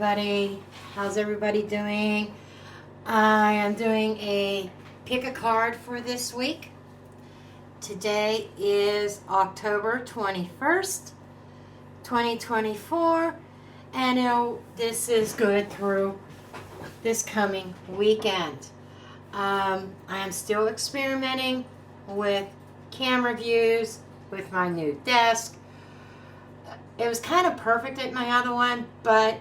everybody. How's everybody doing? I am doing a pick a card for this week. Today is October 21st, 2024, and this is good through this coming weekend. I am still experimenting with camera views with my new desk. It was kind of perfect at my other one, but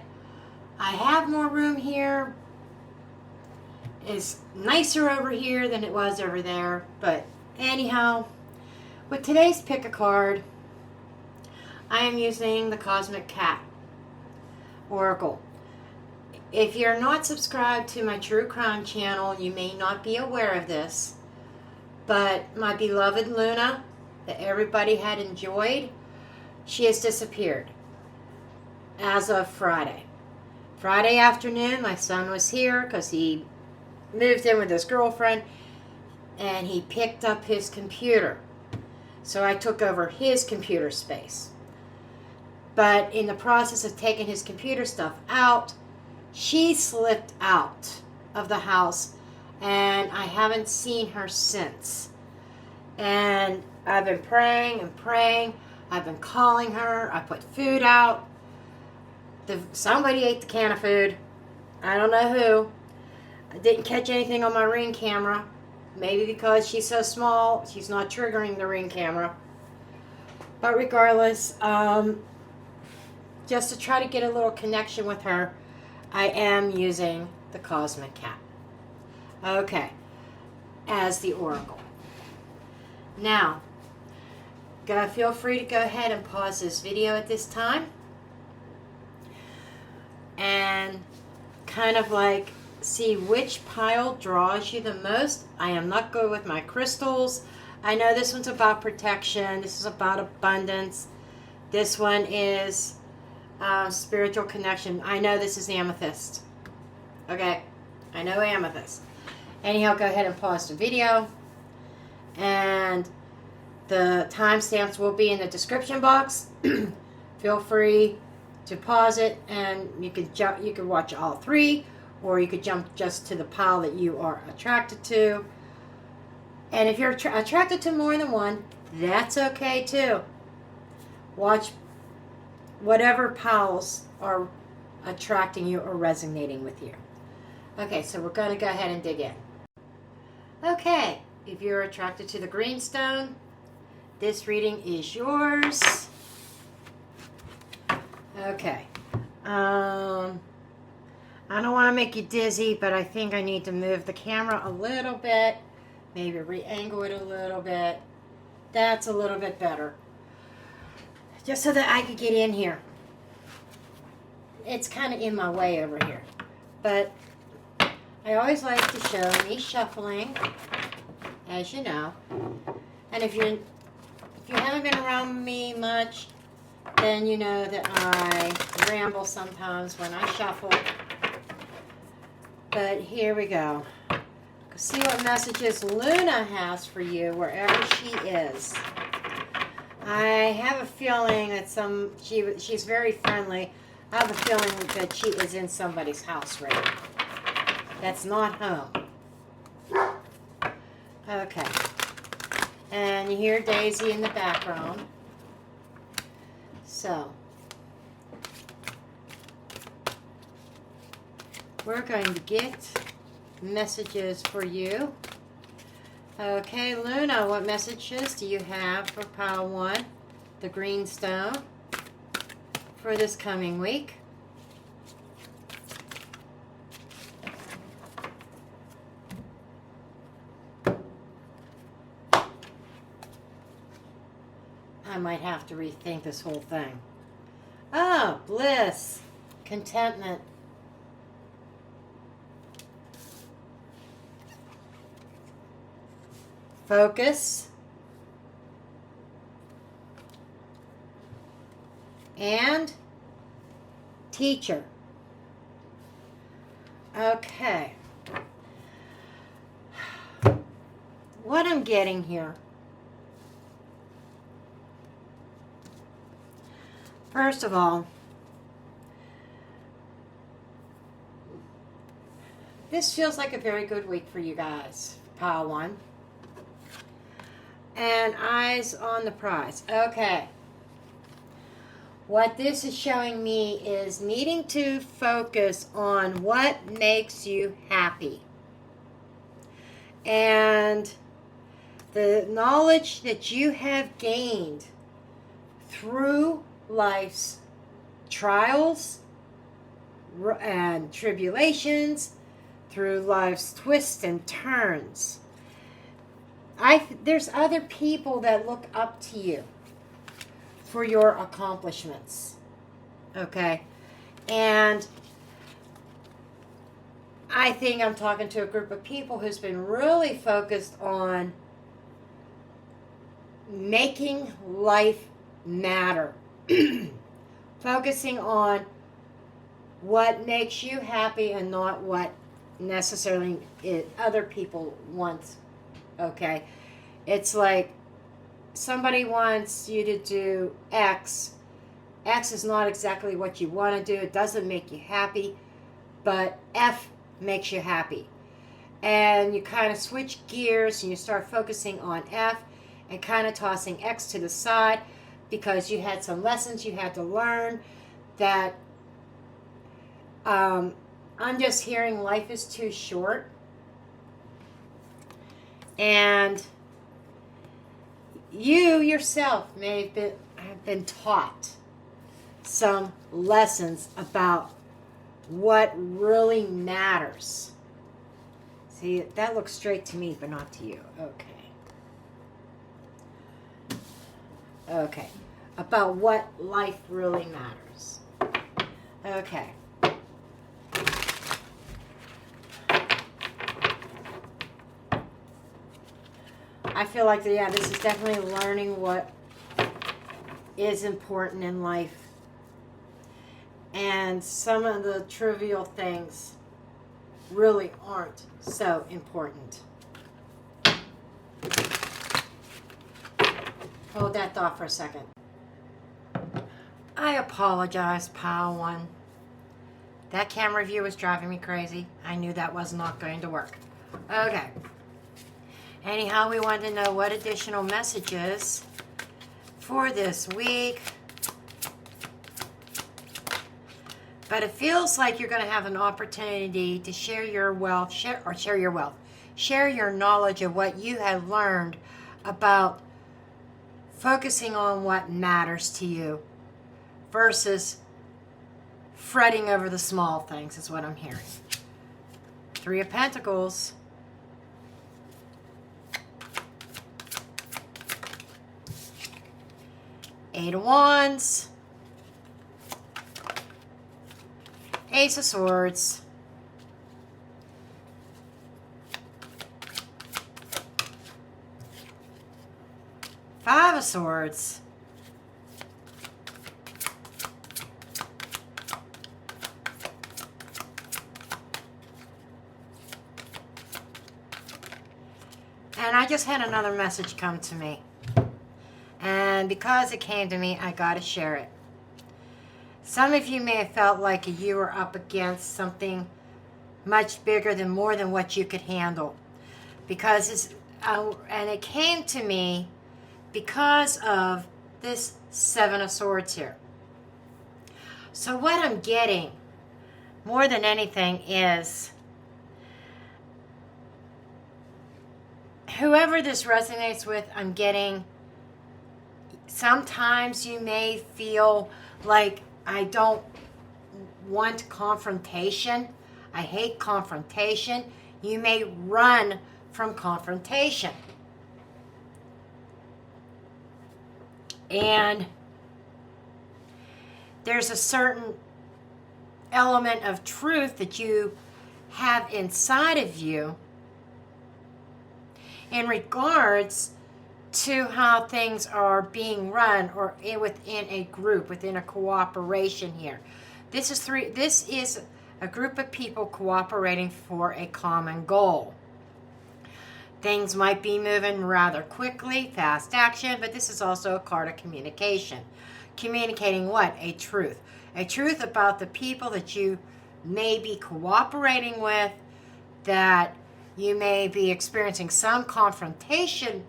I have more room here. It's nicer over here than it was over there. But anyhow, with today's pick a card, I am using the Cosmic Cat Oracle. If you're not subscribed to my True Crime channel, you may not be aware of this, but my beloved Luna, that everybody had enjoyed, she has disappeared as of Friday. Friday afternoon, my son was here because he moved in with his girlfriend, and he picked up his computer. So I took over his computer space. But in the process of taking his computer stuff out, she slipped out of the house, and I haven't seen her since. And I've been praying and praying. I've been calling her. I put food out. Somebody ate the can of food. I don't know who. I didn't catch anything on my Ring camera. Maybe because she's so small, she's not triggering the Ring camera. But regardless, just to try to get a little connection with her, I am using the Cosmic Cat. Okay, as the Oracle. Now, feel free to go ahead and pause this video at this time and kind of like see which pile draws you the most. I am not good with my crystals. I know this one's about protection. This is about abundance. This one is spiritual connection. I know this is amethyst. Okay, I know amethyst. Anyhow, go ahead and pause the video, and the timestamps will be in the description box. Feel free to pause it, and you could watch all three, or you could jump just to the pile that you are attracted to. And if you're attracted to more than one, that's okay too. Watch whatever piles are attracting you or resonating with you. Okay, so we're going to go ahead and dig in. Okay, if you're attracted to the greenstone, this reading is yours. Okay. I don't want to make you dizzy, but I think I need to move the camera a little bit. Maybe re-angle it a little bit. That's a little bit better. Just so that I could get in here. It's kind of in my way over here. But I always like to show me shuffling, as you know. And if you haven't been around me much, then you know that I ramble sometimes when I shuffle. But here we go. See what messages Luna has for you wherever she is. I have a feeling that she's very friendly. I have a feeling that she is in somebody's house right now. That's not home. Okay. And you hear Daisy in the background. So, we're going to get messages for you. Okay, Luna, what messages do you have for pile 1, the greenstone, for this coming week? I might have to rethink this whole thing. Oh, bliss, contentment. Focus. And teacher. Okay. What I'm getting here. First of all, this feels like a very good week for you guys. Pile 1. And eyes on the prize. Okay. What this is showing me is needing to focus on what makes you happy. And the knowledge that you have gained through life's trials and tribulations, through life's twists and turns. There's other people that look up to you for your accomplishments. Okay? And I think I'm talking to a group of people who's been really focused on making life matter. Focusing on what makes you happy and not what necessarily other people want. Okay? It's like somebody wants you to do X. X is not exactly what you want to do. It doesn't make you happy. But F makes you happy. And you kind of switch gears and you start focusing on F and kind of tossing X to the side because you had some lessons you had to learn that I'm just hearing life is too short. And you yourself may have been taught some lessons about what really matters. See, that looks straight to me, but not to you. Okay. About what life really matters. Okay. I feel like, yeah, this is definitely learning what is important in life. And some of the trivial things really aren't so important. Hold that thought for a second. I apologize, Pile 1. That camera view was driving me crazy. I knew that was not going to work. Okay. Anyhow, we wanted to know what additional messages for this week. But it feels like you're going to have an opportunity to share your wealth, share your knowledge of what you have learned about focusing on what matters to you versus fretting over the small things is what I'm hearing. 3 of Pentacles. Eight of Wands. Ace of Swords. Five of Swords. And I just had another message come to me. And because it came to me, I got to share it. Some of you may have felt like you were up against something much bigger than more than what you could handle. Because and it came to me because of this 7 of Swords here. So what I'm getting more than anything is whoever this resonates with, I'm getting sometimes you may feel like I don't want confrontation. I hate confrontation. You may run from confrontation. And there's a certain element of truth that you have inside of you in regards to how things are being run or within a group, within a cooperation here. This is a group of people cooperating for a common goal. Things might be moving rather quickly, fast action, but this is also a card of communication. Communicating what? A truth. A truth about the people that you may be cooperating with that you may be experiencing some confrontational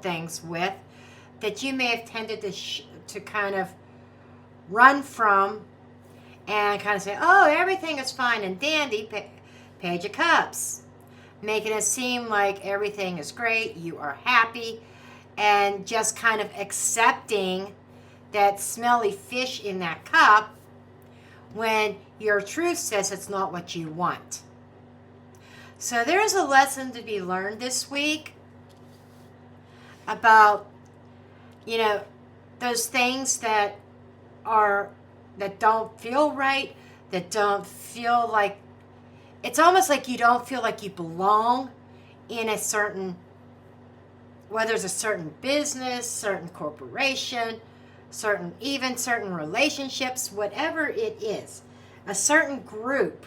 things with, that you may have tended to kind of run from and kind of say, oh, everything is fine and dandy, Page of Cups. Making it seem like everything is great, you are happy, and just kind of accepting that smelly fish in that cup when your truth says it's not what you want. So there's a lesson to be learned this week about, those things that don't feel right, that don't feel like, it's almost like you don't feel like you belong in a certain, whether it's a certain business, certain corporation, certain relationships, whatever it is, a certain group,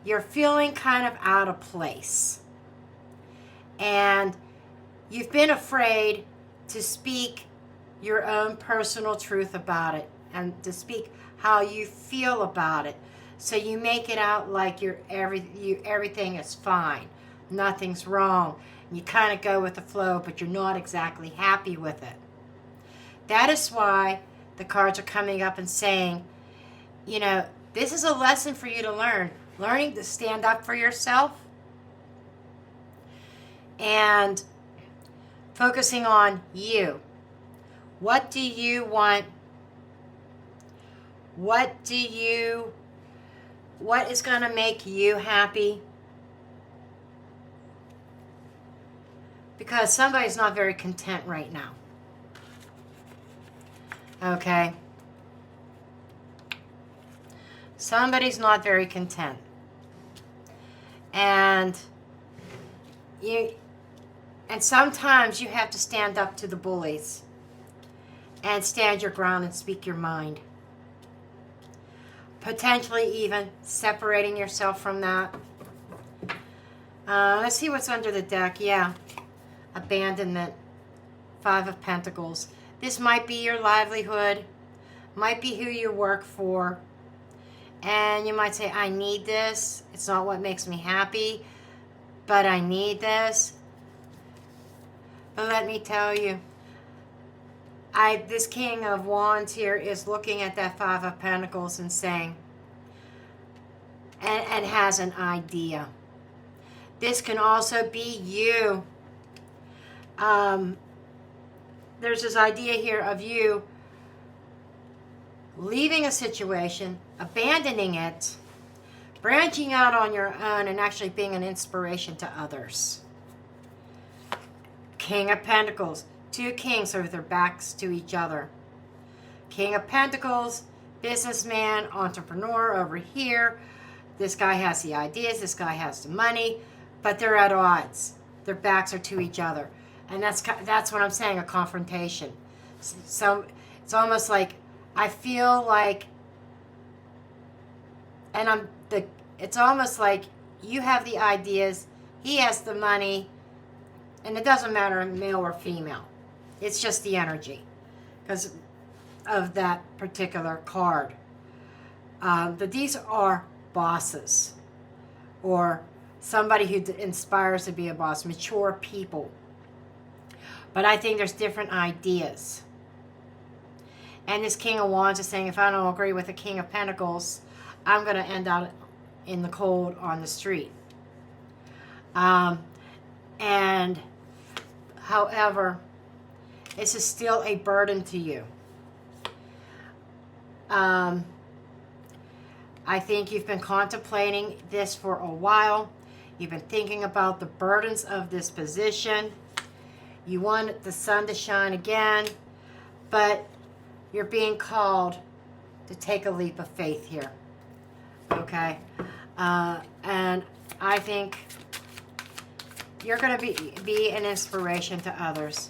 you're feeling kind of out of place. And you've been afraid to speak your own personal truth about it and to speak how you feel about it. So you make it out like everything is fine, nothing's wrong. You kind of go with the flow, but you're not exactly happy with it. That is why the cards are coming up and saying, this is a lesson for you to learn. Learning to stand up for yourself and focusing on you. What do you want? What is going to make you happy? Because somebody's not very content right now. Okay? Somebody's not very content. And sometimes you have to stand up to the bullies and stand your ground and speak your mind. Potentially even separating yourself from that. Let's see what's under the deck. Yeah. Abandonment. 5 of Pentacles. This might be your livelihood. Might be who you work for. And you might say, I need this. It's not what makes me happy, but I need this. But let me tell you, this King of Wands here is looking at that 5 of Pentacles and saying, and has an idea. This can also be you. There's this idea here of you leaving a situation, abandoning it, branching out on your own, and actually being an inspiration to others. King of Pentacles. 2 kings with their backs to each other. King of Pentacles, businessman, entrepreneur over here. This guy has the ideas, this guy has the money, but they're at odds. Their backs are to each other. And that's what I'm saying, a confrontation. So it's almost like I feel like, it's almost like you have the ideas, he has the money, and it doesn't matter male or female. It's just the energy because of that particular card. But these are bosses or somebody who inspires to be a boss, mature people. But I think there's different ideas. And this King of Wands is saying, if I don't agree with the King of Pentacles, I'm going to end out in the cold on the street. And however, this is still a burden to you. I think you've been contemplating this for a while. You've been thinking about the burdens of this position. You want the sun to shine again, but you're being called to take a leap of faith here. Okay? And I think you're going to be an inspiration to others.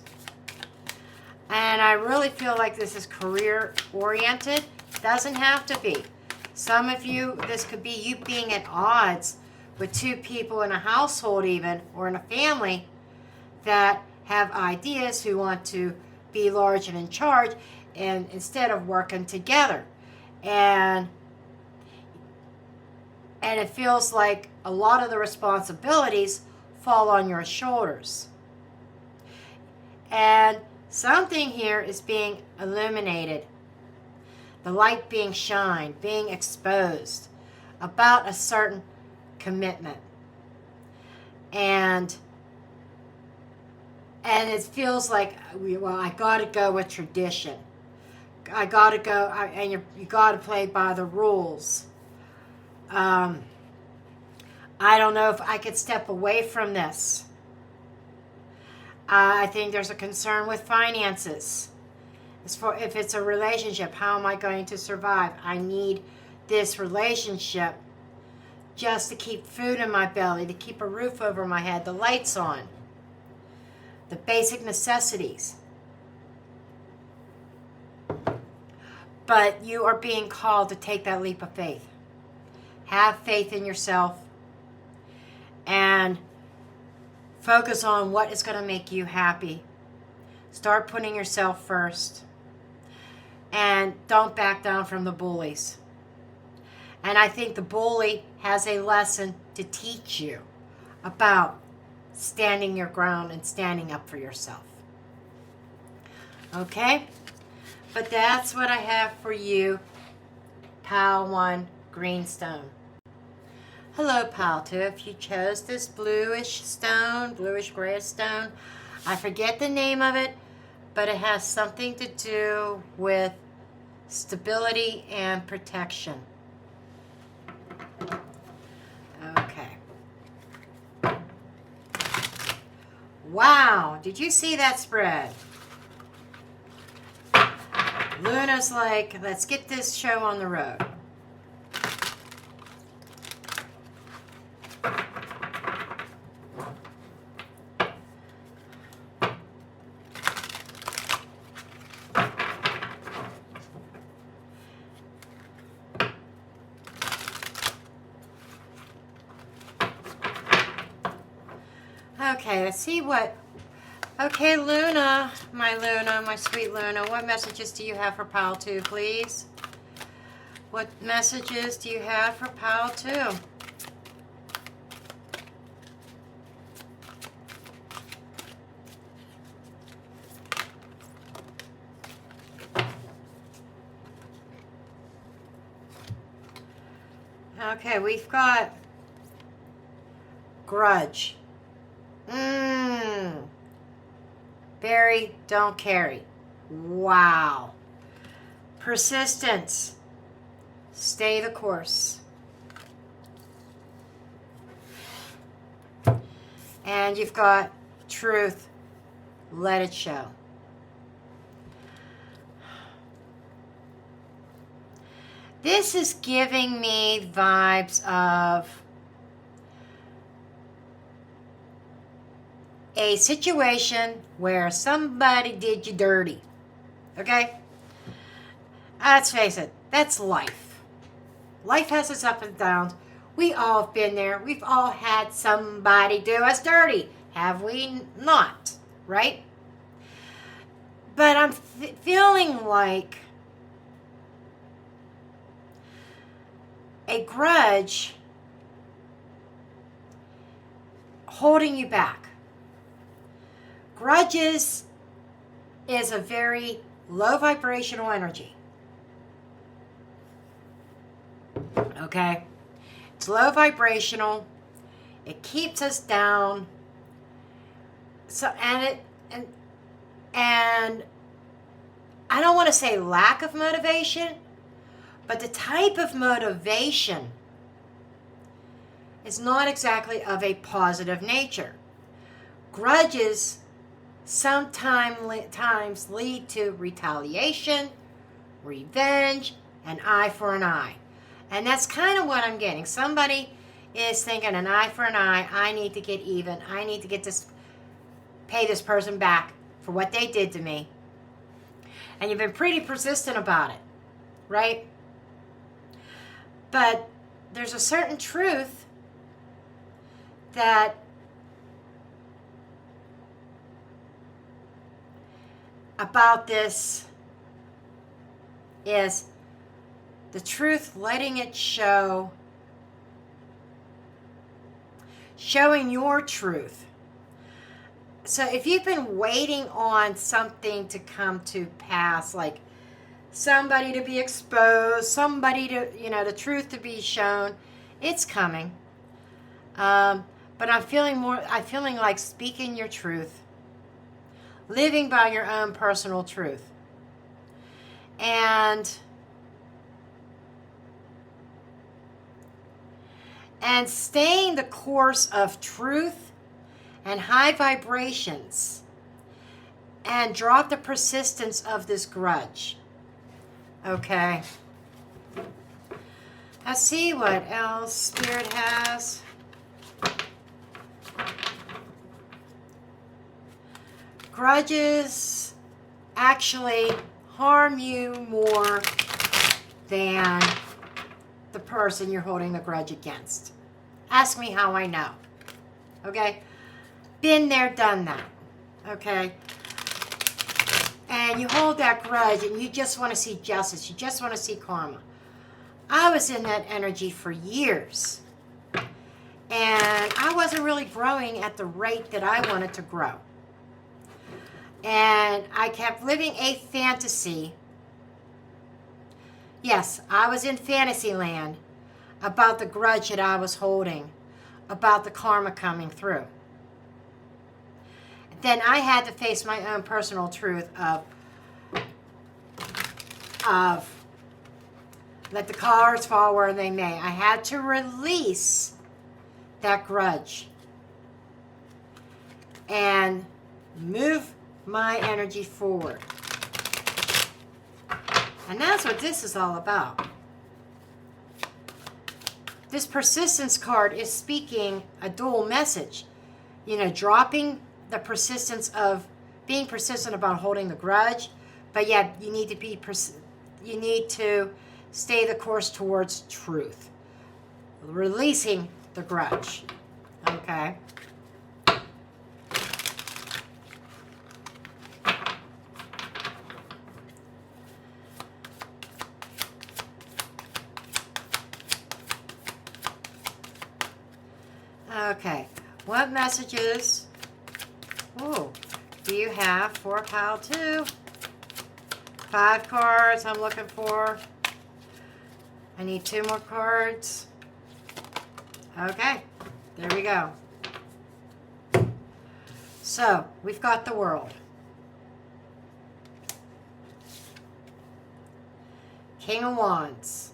And I really feel like this is career-oriented. Doesn't have to be. Some of you, this could be you being at odds with 2 people in a household even, or in a family that have ideas, who want to be large and in charge, and instead of working together. And And it feels like a lot of the responsibilities fall on your shoulders. And something here is being illuminated. The light being shined, being exposed about a certain commitment. And it feels like, well, I got to go with tradition. I got to go, and you got to play by the rules. I don't know if I could step away from this. I think there's a concern with finances. As for if it's a relationship, how am I going to survive? I need this relationship just to keep food in my belly, to keep a roof over my head, the lights on, the basic necessities. But you are being called to take that leap of faith. Have faith in yourself and focus on what is going to make you happy. Start putting yourself first. And don't back down from the bullies. And I think the bully has a lesson to teach you about standing your ground and standing up for yourself. Okay? But that's what I have for you, Pile 1 Greenstone. Hello, Pile 2. If you chose this bluish stone, bluish grayish stone, I forget the name of it, but it has something to do with stability and protection. Okay. Wow, did you see that spread? Luna's like, let's get this show on the road. Okay, let's see what... Okay, Luna, my sweet Luna, what messages do you have for Pile 2, please? What messages do you have for Pile 2? Okay, we've got grudge. Bury, don't carry. Wow. Persistence. Stay the course. And you've got truth. Let it show. This is giving me vibes of a situation where somebody did you dirty. Okay? Let's face it, that's life. Life has its ups and downs. We all have been there. We've all had somebody do us dirty. Have we not? Right? But I'm feeling like a grudge holding you back. Grudges is a very low vibrational energy. Okay? It's low vibrational. It keeps us down. So and I don't want to say lack of motivation, but the type of motivation is not exactly of a positive nature. Grudges sometimes lead to retaliation, revenge, an eye for an eye. And that's kind of what I'm getting. Somebody is thinking an eye for an eye. I need to get even. I need to pay this person back for what they did to me. And you've been pretty persistent about it, right? But there's a certain truth that about this is the truth, letting it show showing your truth. So if you've been waiting on something to come to pass, like somebody to be exposed, somebody to, the truth to be shown, it's coming. But I'm feeling like speaking your truth, living by your own personal truth. And staying the course of truth and high vibrations, and drop the persistence of this grudge. Okay. Let's see what else Spirit has. Grudges actually harm you more than the person you're holding the grudge against. Ask me how I know. Okay? Been there, done that. Okay? And you hold that grudge and you just want to see justice. You just want to see karma. I was in that energy for years. And I wasn't really growing at the rate that I wanted to grow. And I kept living a fantasy. Yes, I was in fantasy land about the grudge that I was holding, about the karma coming through. Then I had to face my own personal truth of let the cards fall where they may. I had to release that grudge and move my energy forward. And that's what this is all about. This persistence card is speaking a dual message. Dropping the persistence of being persistent about holding the grudge, but yet you need to stay the course towards truth. Releasing the grudge. Okay? Okay, what messages do you have for pile 2? 5 cards I'm looking for. I need 2 more cards. Okay, there we go. So, we've got the World. King of Wands.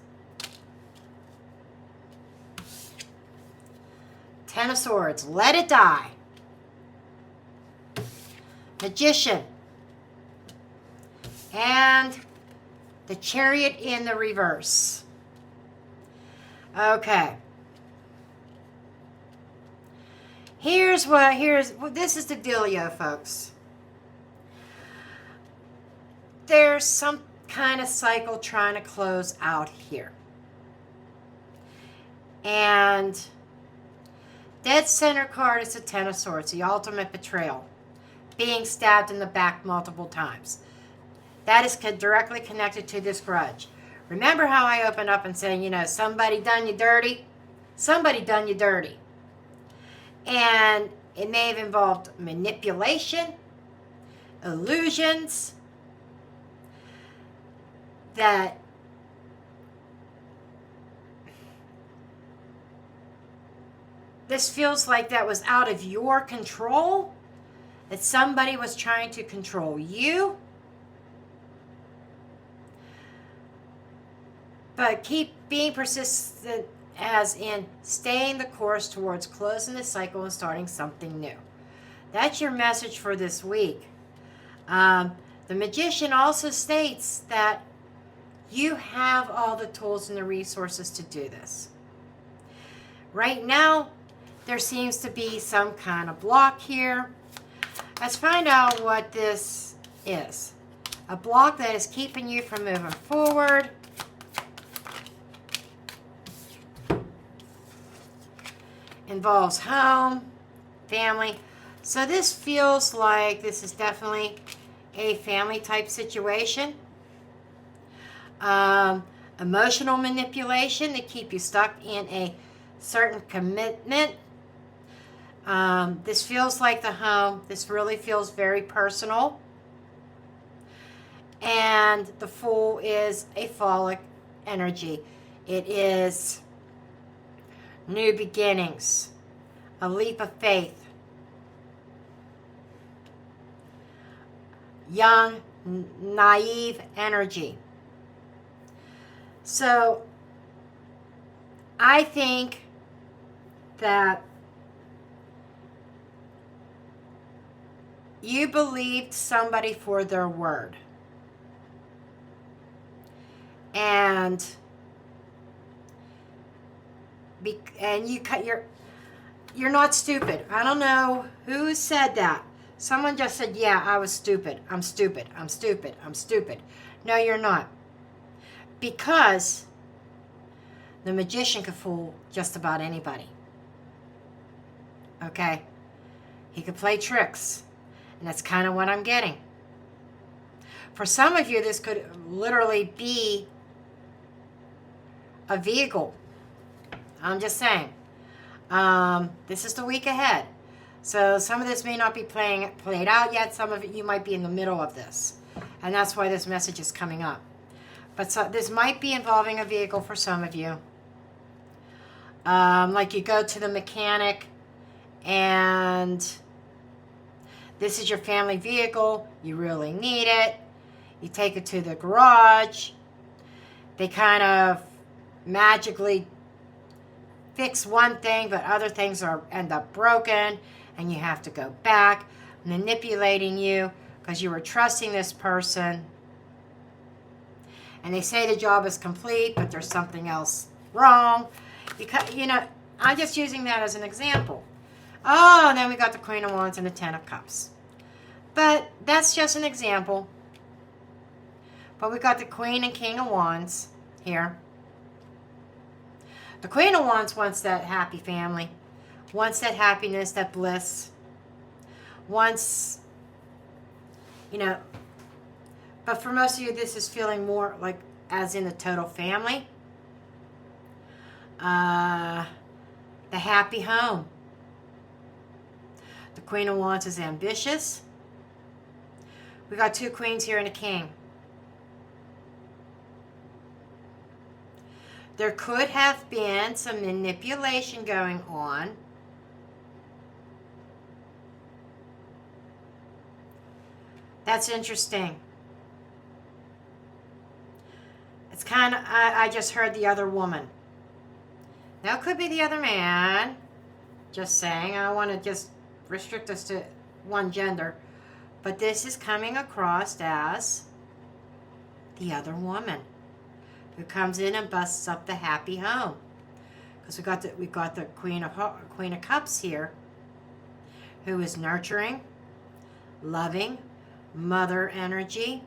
10 of Swords. Let it die. Magician. And the Chariot in the reverse. Okay. This is the dealio, folks. There's some kind of cycle trying to close out here. And dead center card is the 10 of Swords, the ultimate betrayal. Being stabbed in the back multiple times. That is directly connected to this grudge. Remember how I opened up and said, somebody done you dirty? Somebody done you dirty. And it may have involved manipulation, illusions, that this feels like that was out of your control, that somebody was trying to control you. But keep being persistent, as in staying the course towards closing the cycle and starting something new. That's your message for this week. The Magician also states that you have all the tools and the resources to do this. Right now, there seems to be some kind of block here. Let's find out what this is. A block that is keeping you from moving forward. Involves home, family. So this feels like this is definitely a family type situation. Emotional manipulation to keep you stuck in a certain commitment. This feels like the home. This really feels very personal. And the Fool is a phallic energy. It is new beginnings, a leap of faith, young, naive energy. So I think that you believed somebody for their word. And you're not stupid. I don't know who said that. Someone just said, yeah, I was stupid. I'm stupid. I'm stupid. I'm stupid. No, you're not. Because the magician could fool just about anybody. Okay? He could play tricks. And that's kind of what I'm getting. For some of you, this could literally be a vehicle. I'm just saying. This is the week ahead. So some of this may not be played out yet. Some of it, you might be in the middle of this. And that's why this message is coming up. But this might be involving a vehicle for some of you. Like you go to the mechanic and this is your family vehicle. You really need it. You take it to the garage. They kind of magically fix one thing, but other things end up broken, and you have to go back, manipulating you because you were trusting this person. And they say the job is complete, but there's something else wrong. Because, I'm just using that as an example. Oh, and then we got the Queen of Wands and the Ten of Cups. But that's just an example. But we got the Queen and King of Wands here. The Queen of Wands wants that happy family. Wants that happiness, that bliss. Wants, but for most of you, this is feeling more like as in the total family. The happy home. The Queen of Wands is ambitious. We got two queens here and a king. There could have been some manipulation going on. That's interesting. It's kind of, I just heard the other woman. Now, it could be the other man. Just saying. I don't want to just restrict us to one gender. But this is coming across as the other woman who comes in and busts up the happy home. Because we got the Queen of Cups here, who is nurturing, loving, mother energy.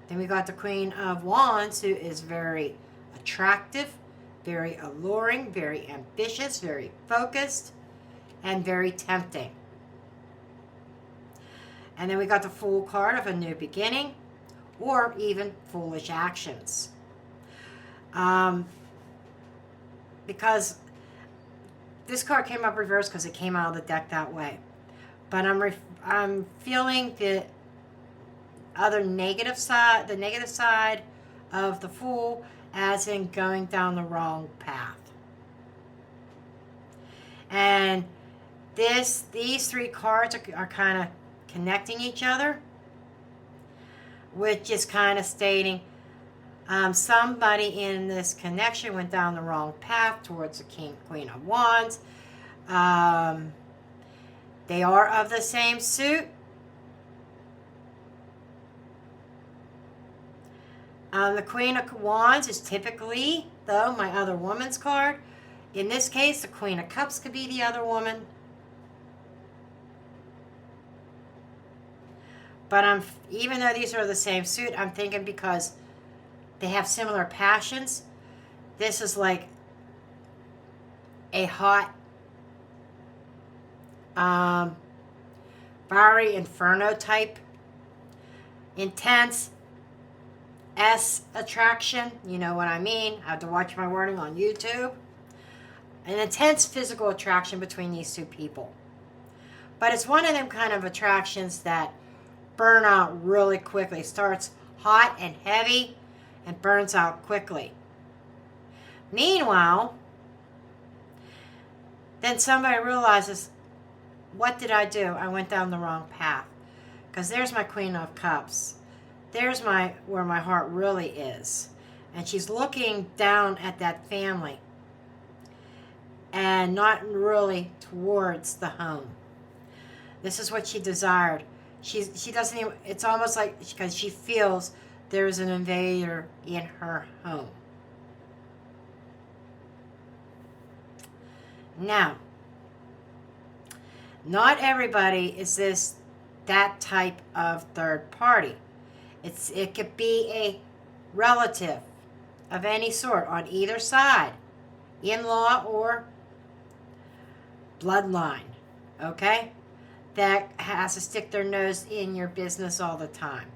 Then we got the Queen of Wands, who is very attractive, very alluring, very ambitious, very focused, and very tempting. And then we got the Fool card of a new beginning, or even foolish actions. Because this card came up reversed because it came out of the deck that way. But I'm feeling the other negative side, the negative side of the Fool, as in going down the wrong path. And these three cards are kind of connecting each other, which is kind of stating somebody in this connection went down the wrong path towards the Queen of Wands. They are of the same suit. The Queen of Wands is typically, though, my other woman's card. In this case, the Queen of Cups could be the other woman. But even though these are the same suit, I'm thinking because they have similar passions, this is like a hot, fiery inferno type, intense S attraction. You know what I mean? I have to watch my wording on YouTube. an intense physical attraction between these two people. But it's one of them kind of attractions that burn out really quickly. It starts hot and heavy and burns out quickly. Meanwhile, then somebody realizes, what did I do? I went down the wrong path. Because there's my Queen of Cups. There's where my heart really is. And she's looking down at that family and not really towards the home. This is what she desired. She doesn't even, it's almost like because she feels there's an invader in her home. Now, not everybody is that type of third party. It could be a relative of any sort on either side, in-law or bloodline, okay? That has to stick their nose in your business all the time.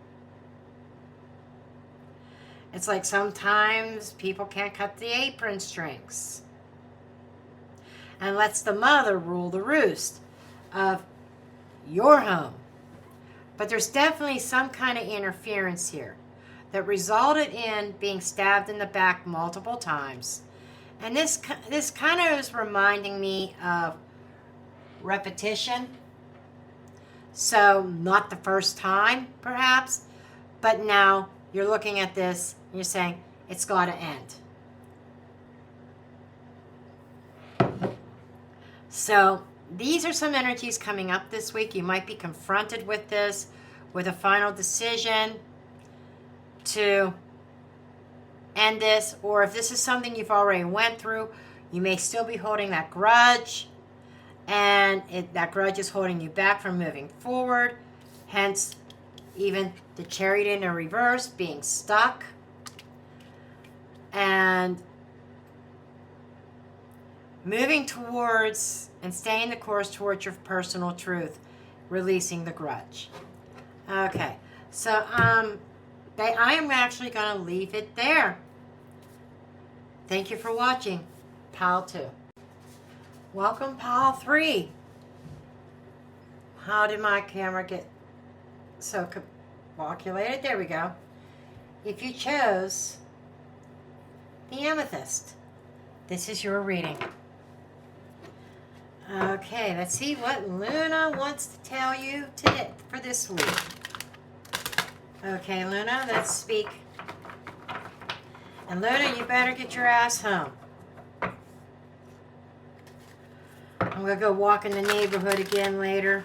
It's like sometimes people can't cut the apron strings and lets the mother rule the roost of your home. But there's definitely some kind of interference here that resulted in being stabbed in the back multiple times. And this kind of is reminding me of repetition. So not the first time, perhaps, but now you're looking at this and you're saying, it's got to end. So these are some energies coming up this week. You might be confronted with this, with a final decision to end this. Or if this is something you've already went through, you may still be holding that grudge. And that grudge is holding you back from moving forward. Hence, even the Chariot in a reverse, being stuck. And moving towards and staying the course towards your personal truth, releasing the grudge. Okay, so I am actually going to leave it there. Thank you for watching Pile 2. Welcome, Pile 3. How did my camera get so calculated? There we go. If you chose the amethyst, this is your reading. Okay, let's see what Luna wants to tell you today for this week. Okay, Luna, let's speak. And Luna, you better get your ass home. I'm going to go walk in the neighborhood again later.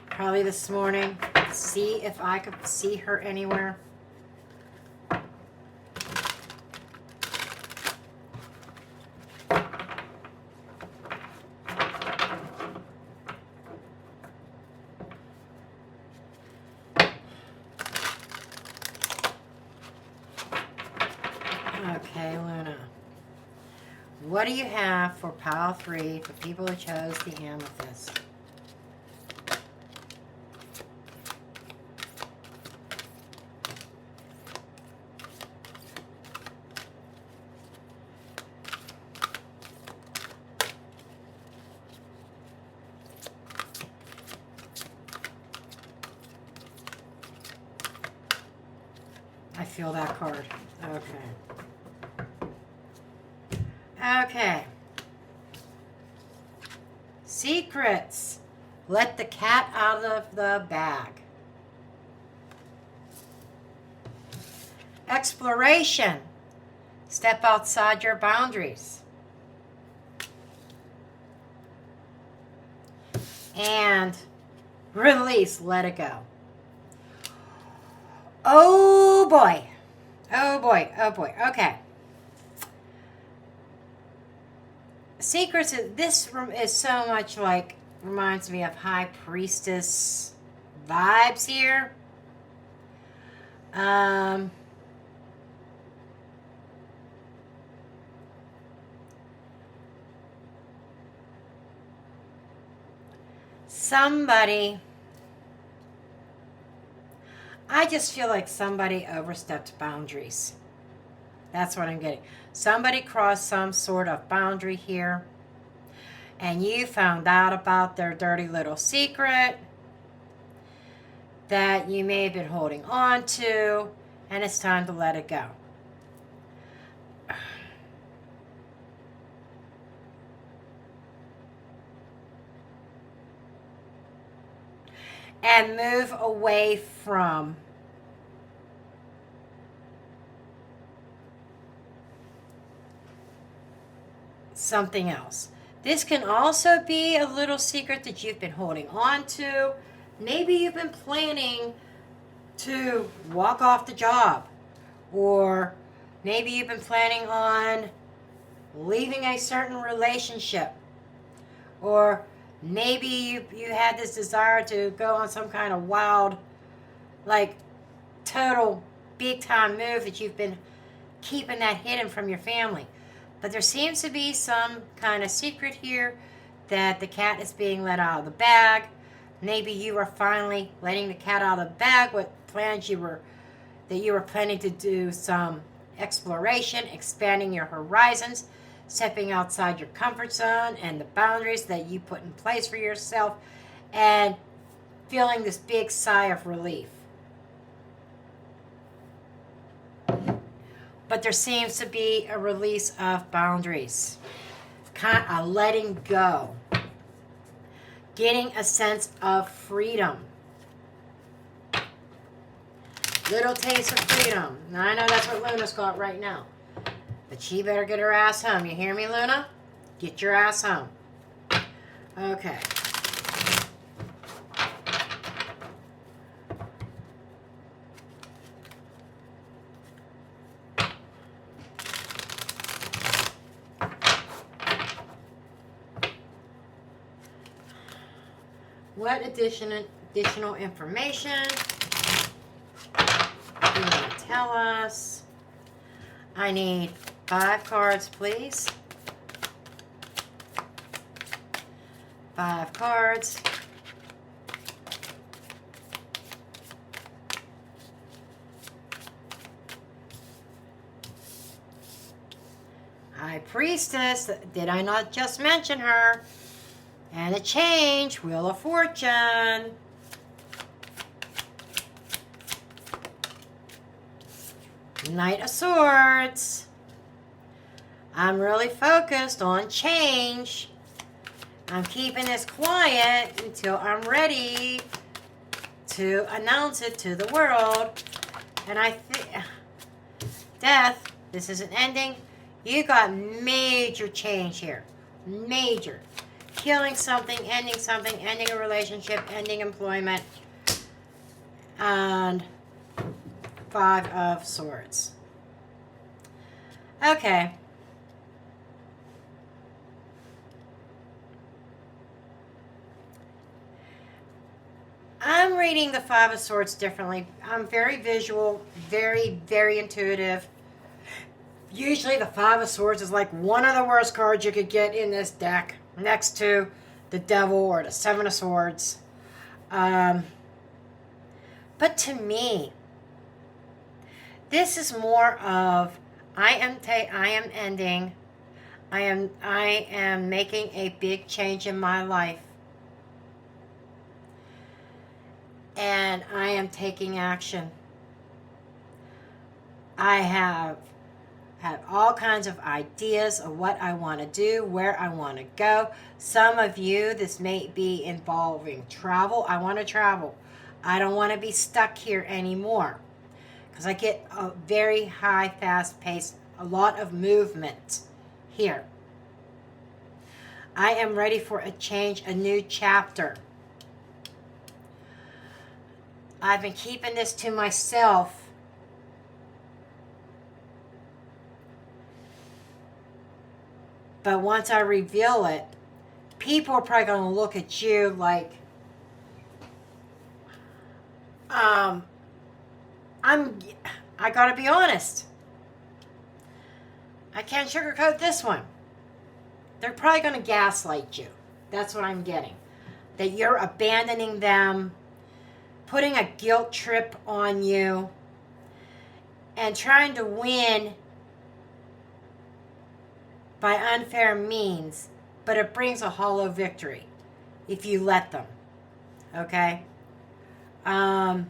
Probably this morning. See if I could see her anywhere. Okay, Luna. What do you have for Pile 3 for people who chose the amethyst? I feel that card. Okay. Okay. Secrets. Let the cat out of the bag. Exploration. Step outside your boundaries. And release. Let it go. Oh boy. Oh boy. Oh boy. Okay. Secrets, this is so much like, reminds me of High Priestess vibes here. Somebody, I just feel like somebody overstepped boundaries. That's what I'm getting. Somebody crossed some sort of boundary here, and you found out about their dirty little secret that you may have been holding on to, and it's time to let it go. And move away from something else. This can also be a little secret that you've been holding on to. Maybe you've been planning to walk off the job, or maybe you've been planning on leaving a certain relationship, or maybe you had this desire to go on some kind of wild, like total big time move that you've been keeping that hidden from your family. But there seems to be some kind of secret here that the cat is being let out of the bag. Maybe you are finally letting the cat out of the bag with plans you were planning to do some exploration, expanding your horizons, stepping outside your comfort zone and the boundaries that you put in place for yourself, and feeling this big sigh of relief. But there seems to be a release of boundaries, kind of letting go, getting a sense of freedom. Little taste of freedom. Now, I know that's what Luna's got right now, but she better get her ass home. You hear me, Luna? Get your ass home. Okay. What additional information do you want to tell us? I need 5 cards, please. 5 cards. High Priestess, did I not just mention her? And a change, Wheel of Fortune. Knight of Swords. I'm really focused on change. I'm keeping this quiet until I'm ready to announce it to the world. And I think, Death, this is an ending. You got major change here. Major. Killing something, ending a relationship, ending employment, and 5 of Swords. Okay. I'm reading the 5 of Swords differently. I'm very visual, very, very intuitive. Usually the 5 of Swords is like one of the worst cards you could get in this deck, next to the Devil or the 7 of Swords. But to me, this is more of I am ending. I am making a big change in my life. And I am taking action. I have had all kinds of ideas of what I want to do, where I want to go. Some of you, this may be involving travel. I want to travel. I don't want to be stuck here anymore, because I get a very high, fast pace, a lot of movement here. I am ready for a change, a new chapter. I've been keeping this to myself. But once I reveal it, people are probably going to look at you like, I got to be honest. I can't sugarcoat this one. They're probably going to gaslight you. That's what I'm getting. That you're abandoning them, putting a guilt trip on you, and trying to win by unfair means, but it brings a hollow victory if you let them. Okay? And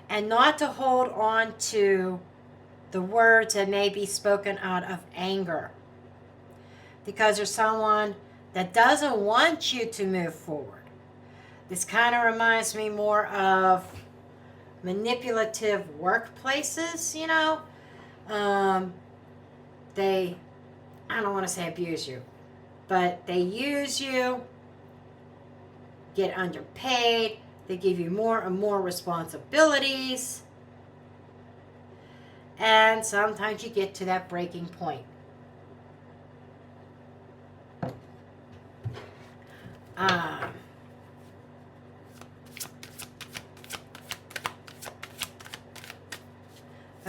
not to hold on to the words that may be spoken out of anger. Because there's someone that doesn't want you to move forward. This kind of reminds me more of manipulative workplaces, you know. They, I don't want to say abuse you, but they use you, get underpaid, they give you more and more responsibilities, and sometimes you get to that breaking point.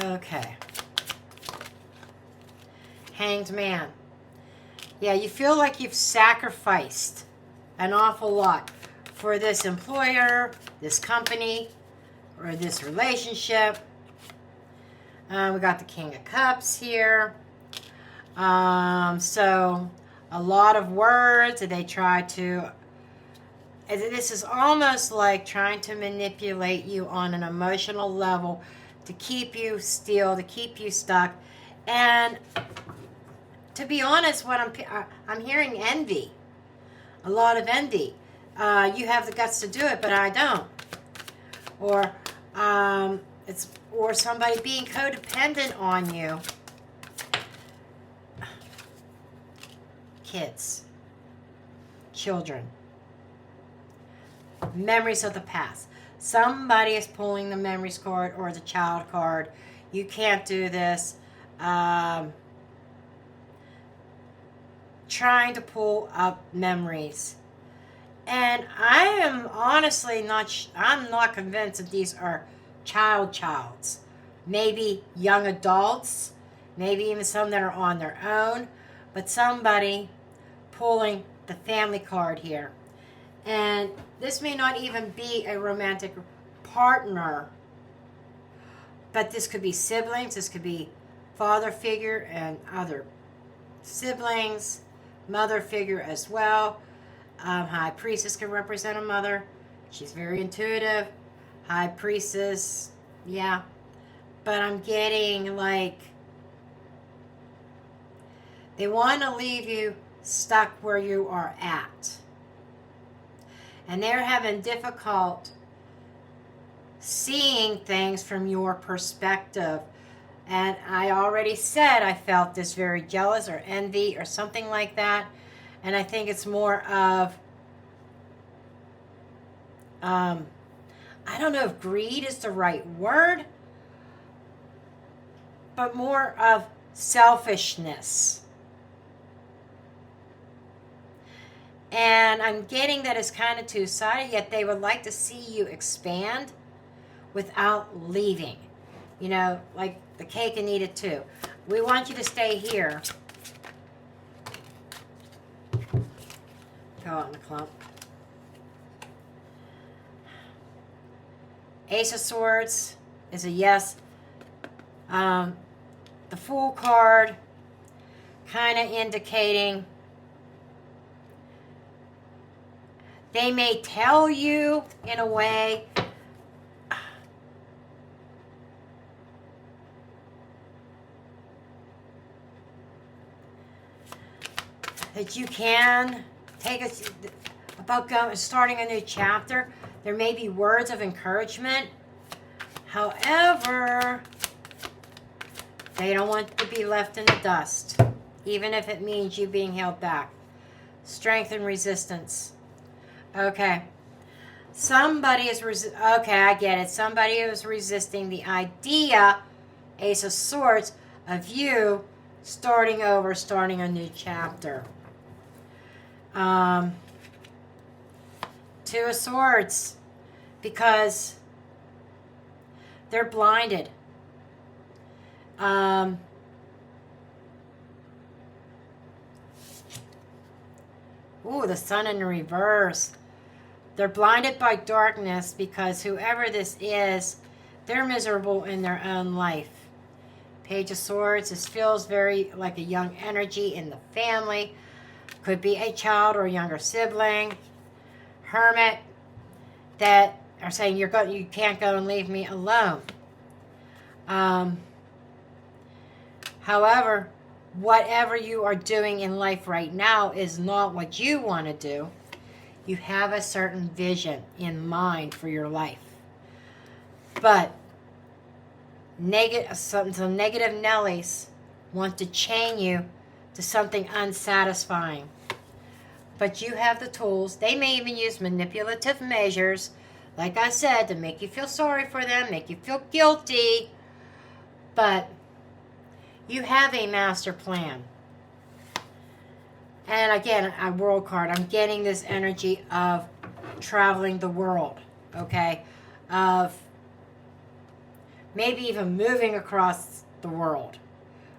Okay. Hanged Man. Yeah, you feel like you've sacrificed an awful lot for this employer, this company, or this relationship. We got the King of Cups here. So a lot of words that they try to... This is almost like trying to manipulate you on an emotional level to keep you still, to keep you stuck. And to be honest, what I'm hearing envy. A lot of envy. You have the guts to do it, but I don't. Or or somebody being codependent on you. Kids. Children. Memories of the past. Somebody is pulling the memories card or the child card. You can't do this. Trying to pull up memories. And I am honestly I'm not convinced that these are childs. Maybe young adults. Maybe even some that are on their own. But somebody pulling the family card here. And this may not even be a romantic partner. But this could be siblings. This could be father figure and other siblings. Mother figure as well. High Priestess can represent a mother. She's very intuitive. High Priestess, yeah. But I'm getting like they want to leave you stuck where you are at. And they're having difficult seeing things from your perspective. And I already said I felt this very jealous or envy or something like that. And I think it's more of, I don't know if greed is the right word, but more of selfishness. And I'm getting that it's kind of two-sided, yet they would like to see you expand without leaving. You know, like the cake and eat it too. We want you to stay here. Go out in the clump. Ace of Swords is a yes. The Fool card kind of indicating they may tell you in a way that you can take about starting a new chapter. There may be words of encouragement. However, they don't want to be left in the dust, even if it means you being held back. Strength and resistance. Okay. Somebody is okay, I get it. Somebody is resisting the idea, Ace of Swords, of you starting over, starting a new chapter. Two of Swords, because they're blinded. Ooh, the Sun in reverse. They're blinded by darkness because whoever this is, they're miserable in their own life. Page of Swords. This feels very like a young energy in the family. Could be a child or a younger sibling. Hermit, that are saying you can't go and leave me alone. However, whatever you are doing in life right now is not what you want to do. You have a certain vision in mind for your life. But some negative Nellies want to chain you to something unsatisfying. But you have the tools. They may even use manipulative measures, like I said, to make you feel sorry for them, make you feel guilty. But you have a master plan. And again, a world card. I'm getting this energy of traveling the world, okay? Of maybe even moving across the world.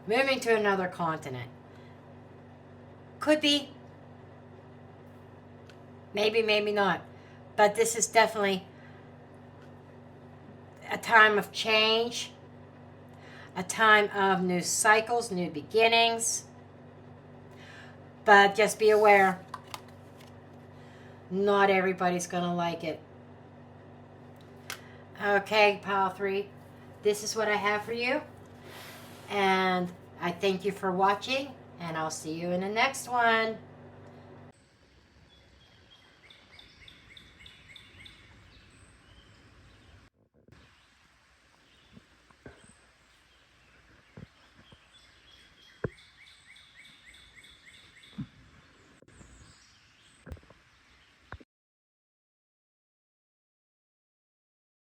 Moving to another continent. Could be. Maybe, maybe not. But this is definitely a time of change. A time of new cycles, new beginnings. But just be aware, not everybody's going to like it. Okay, pile 3, this is what I have for you. And I thank you for watching, and I'll see you in the next one.